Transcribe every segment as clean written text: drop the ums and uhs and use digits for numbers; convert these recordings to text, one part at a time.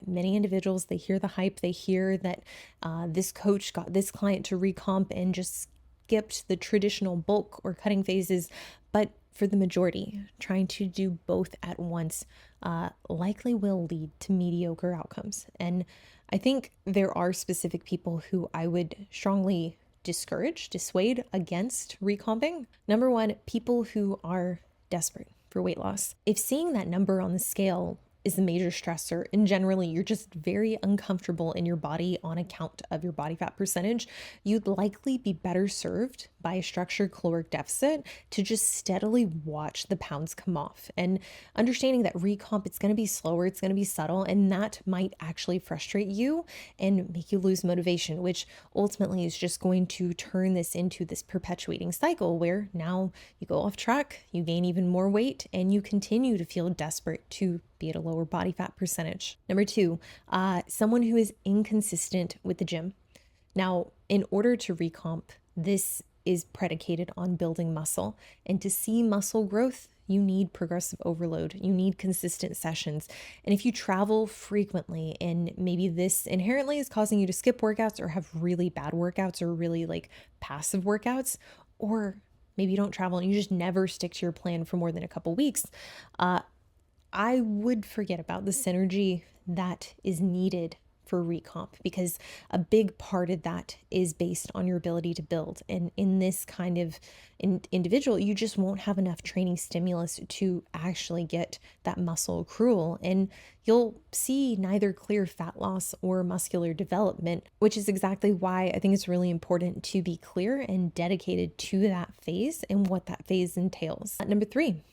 many individuals, they hear the hype, they hear that this coach got this client to recomp and just skipped the traditional bulk or cutting phases. But for the majority, trying to do both at once likely will lead to mediocre outcomes. And I think there are specific people who I would strongly dissuade against recomping. Number one, people who are desperate for weight loss. If seeing that number on the scale is a major stressor, and generally you're just very uncomfortable in your body on account of your body fat percentage, you'd likely be better served by a structured caloric deficit to just steadily watch the pounds come off. And understanding that recomp, it's going to be slower, it's going to be subtle, and that might actually frustrate you and make you lose motivation, which ultimately is just going to turn this into this perpetuating cycle where now you go off track, you gain even more weight, and you continue to feel desperate to be at a lower body fat percentage. Number two, someone who is inconsistent with the gym. Now, in order to recomp, this is predicated on building muscle. And to see muscle growth, you need progressive overload. You need consistent sessions. And if you travel frequently and maybe this inherently is causing you to skip workouts or have really bad workouts or really like passive workouts, or maybe you don't travel and you just never stick to your plan for more than a couple weeks, I would forget about the synergy that is needed for recomp, because a big part of that is based on your ability to build. And in this kind of individual, you just won't have enough training stimulus to actually get that muscle accrual. And you'll see neither clear fat loss or muscular development, which is exactly why I think it's really important to be clear and dedicated to that phase and what that phase entails. Number three,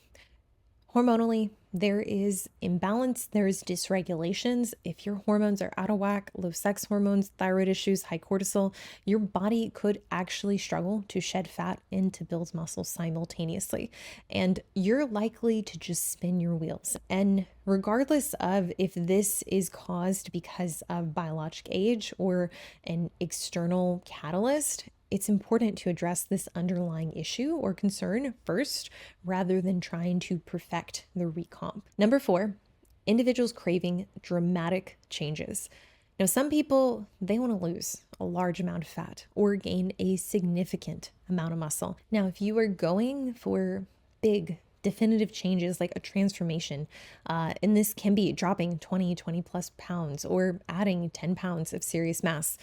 hormonally, there is imbalance, there is dysregulations. If your hormones are out of whack, low sex hormones, thyroid issues, high cortisol, your body could actually struggle to shed fat and to build muscle simultaneously. And you're likely to just spin your wheels. And regardless of if this is caused because of biologic age or an external catalyst, it's important to address this underlying issue or concern first, rather than trying to perfect the recomp. Number four, individuals craving dramatic changes. Now, some people, they want to lose a large amount of fat or gain a significant amount of muscle. Now, if you are going for big, definitive changes like a transformation, and this can be dropping 20 plus pounds or adding 10 pounds of serious mass,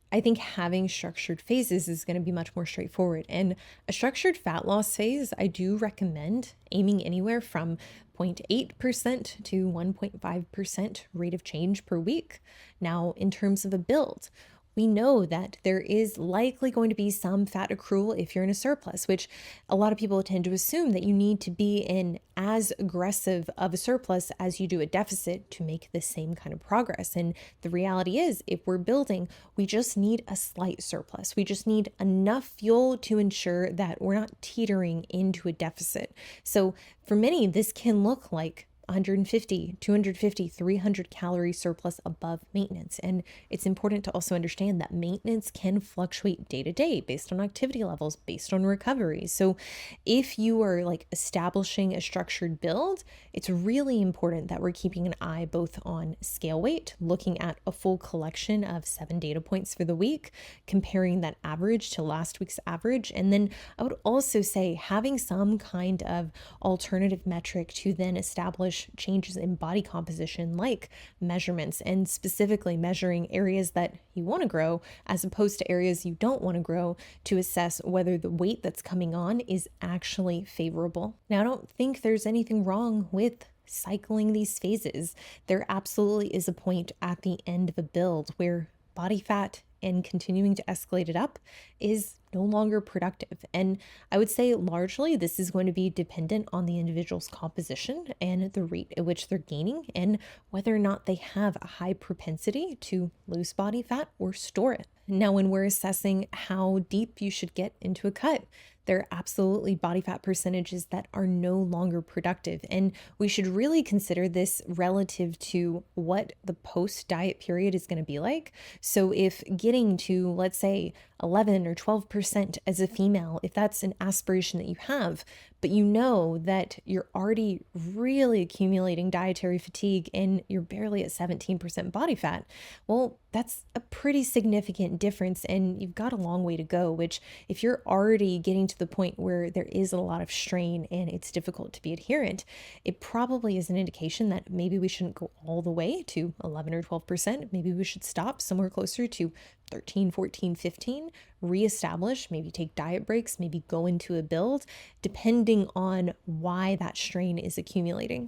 I think having structured phases is going to be much more straightforward. And a structured fat loss phase, I do recommend aiming anywhere from 0.8% to 1.5% rate of change per week. Now, in terms of a build, we know that there is likely going to be some fat accrual if you're in a surplus, which a lot of people tend to assume that you need to be in as aggressive of a surplus as you do a deficit to make the same kind of progress. And the reality is, if we're building, we just need a slight surplus. We just need enough fuel to ensure that we're not teetering into a deficit. So for many, this can look like 150, 250, 300 calorie surplus above maintenance. And it's important to also understand that maintenance can fluctuate day to day based on activity levels, based on recovery. So if you are like establishing a structured build, it's really important that we're keeping an eye both on scale weight, looking at a full collection of 7 data points for the week, comparing that average to last week's average. And then I would also say having some kind of alternative metric to then establish changes in body composition, like measurements, and specifically measuring areas that you want to grow as opposed to areas you don't want to grow, to assess whether the weight that's coming on is actually favorable. Now, I don't think there's anything wrong with cycling these phases. There absolutely is a point at the end of a build where body fat and continuing to escalate it up is no longer productive. And I would say largely this is going to be dependent on the individual's composition and the rate at which they're gaining and whether or not they have a high propensity to lose body fat or store it. Now, when we're assessing how deep you should get into a cut, There are absolutely body fat percentages that are no longer productive. And we should really consider this relative to what the post diet period is going to be like. So, if getting to, let's say, 11 or 12% as a female, if that's an aspiration that you have, but you know that you're already really accumulating dietary fatigue and you're barely at 17% body fat, well, that's a pretty significant difference, and you've got a long way to go. Which, if you're already getting to the point where there is a lot of strain and it's difficult to be adherent, it probably is an indication that maybe we shouldn't go all the way to 11 or 12%. Maybe we should stop somewhere closer to 13, 14, 15, reestablish, maybe take diet breaks, maybe go into a build, depending on why that strain is accumulating.